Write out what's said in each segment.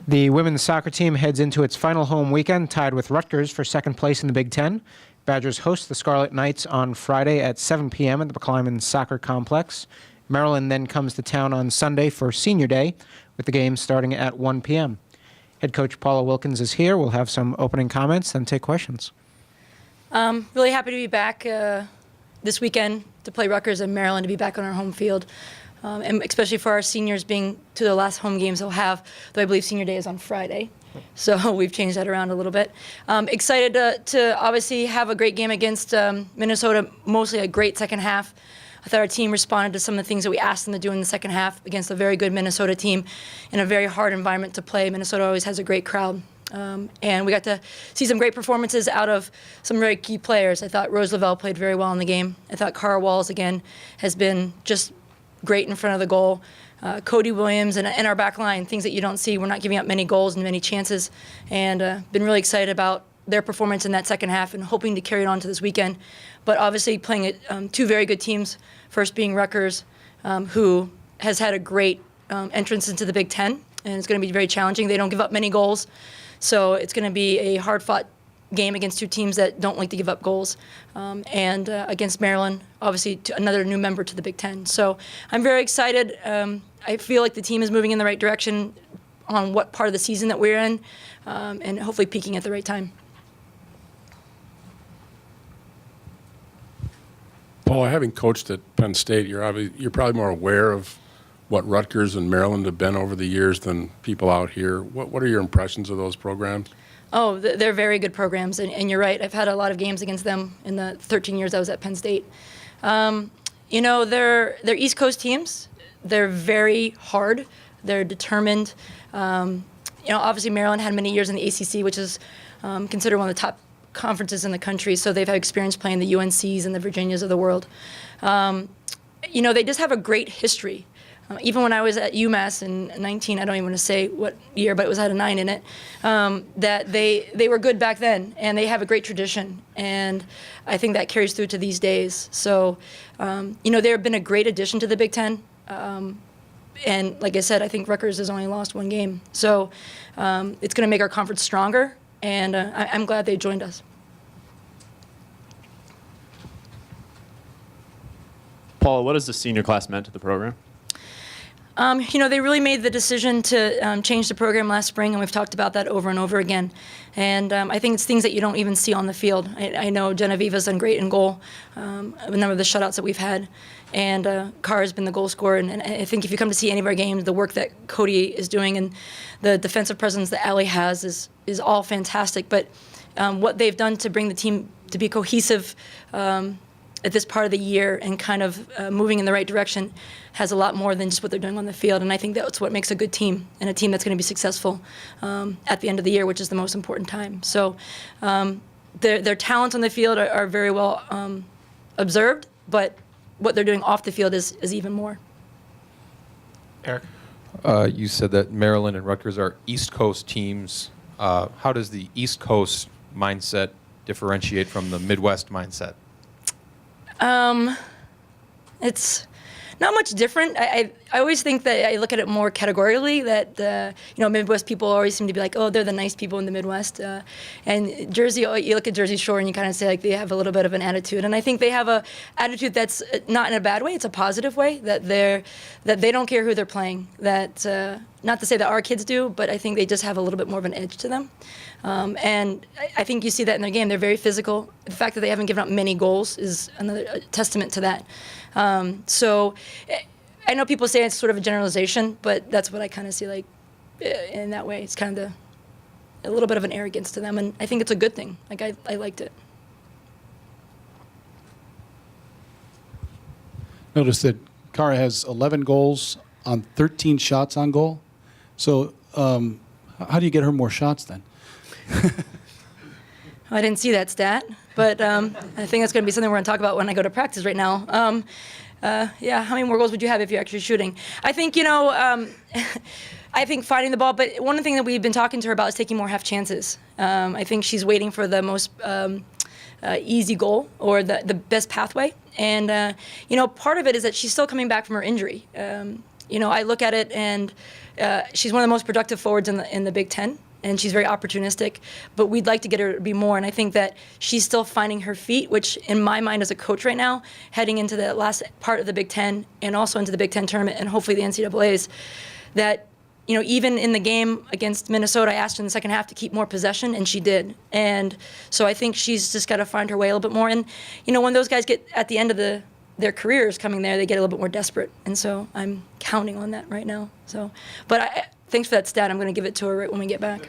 The women's soccer team heads into its final home weekend, tied with Rutgers for second place in the Big Ten. Badgers host the Scarlet Knights on Friday at 7 p.m. at the McClymonds Soccer Complex. Maryland then comes to town on Sunday for Senior Day, with the game starting at 1 p.m. Head coach Paula Wilkins is here. We'll have some opening comments and take questions. Really happy to be back this weekend to play Rutgers and Maryland, to be back on our home field. And especially for our seniors being to the last home games they'll have, though I believe Senior Day is on Friday. So we've changed that around a little bit. Excited to obviously have a great game against Minnesota, mostly a great second half. I thought our team responded to some of the things that we asked them to do in the second half against a very good Minnesota team in a very hard environment to play. Minnesota always has a great crowd. And we got to see some great performances out of some very key players. I thought Rose Lavelle played very well in the game. I thought Cara Walls, again, has been just great in front of the goal. Cody Williams and our back line, things that you don't see. We're not giving up many goals and many chances. And been really excited about their performance in that second half and hoping to carry it on to this weekend. But obviously playing two very good teams, first being Rutgers, who has had a great entrance into the Big Ten, and it's going to be very challenging. They don't give up many goals, so it's going to be a hard-fought game against two teams that don't like to give up goals, and against Maryland, obviously another new member to the Big Ten. So I'm very excited. I feel like the team is moving in the right direction on what part of the season that we're in, and hopefully peaking at the right time. Paul, having coached at Penn State, you're probably more aware of what Rutgers and Maryland have been over the years than people out here. What are your impressions of those programs? Oh, they're very good programs, and you're right. I've had a lot of games against them in the 13 years I was at Penn State. You know, they're East Coast teams. They're very hard. They're determined. You know, obviously Maryland had many years in the ACC, which is considered one of the top conferences in the country, so they've had experience playing the UNCs and the Virginias of the world. You know, they just have a great history. Even when I was at UMass in 19, I don't even want to say what year, but it was had a 9 in it, that they were good back then, and they have a great tradition, and I think that carries through to these days. So, you know, they've been a great addition to the Big Ten, and like I said, I think Rutgers has only lost one game. So it's going to make our conference stronger, and I'm glad they joined us. Paula, what has the senior class meant to the program? You know, they really made the decision to change the program last spring, and we've talked about that over and over again. And I think it's things that you don't even see on the field. I know Genevieve's done great in goal, a number of the shutouts that we've had, and Cara's been the goal scorer. And I think if you come to see any of our games, the work that Cody is doing and the defensive presence that Allie has is all fantastic. But what they've done to bring the team to be cohesive at this part of the year and kind of moving in the right direction has a lot more than just what they're doing on the field. And I think that's what makes a good team, and a team that's going to be successful at the end of the year, which is the most important time. So their talents on the field are very well observed, but what they're doing off the field is even more. Eric? You said that Maryland and Rutgers are East Coast teams. How does the East Coast mindset differentiate from the Midwest mindset? It's not much different. I always think that I look at it more categorically, that, you know, Midwest people always seem to be like, oh, they're the nice people in the Midwest. And Jersey, you look at Jersey Shore and you kind of say like they have a little bit of an attitude. And I think they have a attitude that's not in a bad way, it's a positive way, that they don't care who they're playing. That, not to say that our kids do, but I think they just have a little bit more of an edge to them. And I think you see that in their game. They're very physical. The fact that they haven't given up many goals is another testament to that. So I know people say it's sort of a generalization, but that's what I kind of see, like, in that way. It's kind of a little bit of an arrogance to them, and I think it's a good thing. Like, I liked it. Notice that Cara has 11 goals on 13 shots on goal. So how do you get her more shots then? I didn't see that stat, but I think that's going to be something we're going to talk about when I go to practice right now. Yeah, how many more goals would you have if you're actually shooting? I think, you know, I think finding the ball, but one thing that we've been talking to her about is taking more half chances. I think she's waiting for the most easy goal or the best pathway. And, you know, part of it is that she's still coming back from her injury. I look at it, and she's one of the most productive forwards in the Big Ten, and she's very opportunistic. But we'd like to get her to be more, and I think that she's still finding her feet, which in my mind as a coach right now, heading into the last part of the Big Ten and also into the Big Ten tournament and hopefully the NCAAs, that even in the game against Minnesota, I asked her in the second half to keep more possession, and she did. And so I think she's just got to find her way a little bit more. And, when those guys get at the end of their careers coming there, they get a little bit more desperate. And so I'm counting on that right now. So, but thanks for that stat. I'm going to give it to her right when we get back.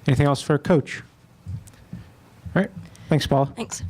Anything else for Coach? All right. Thanks, Paula. Thanks.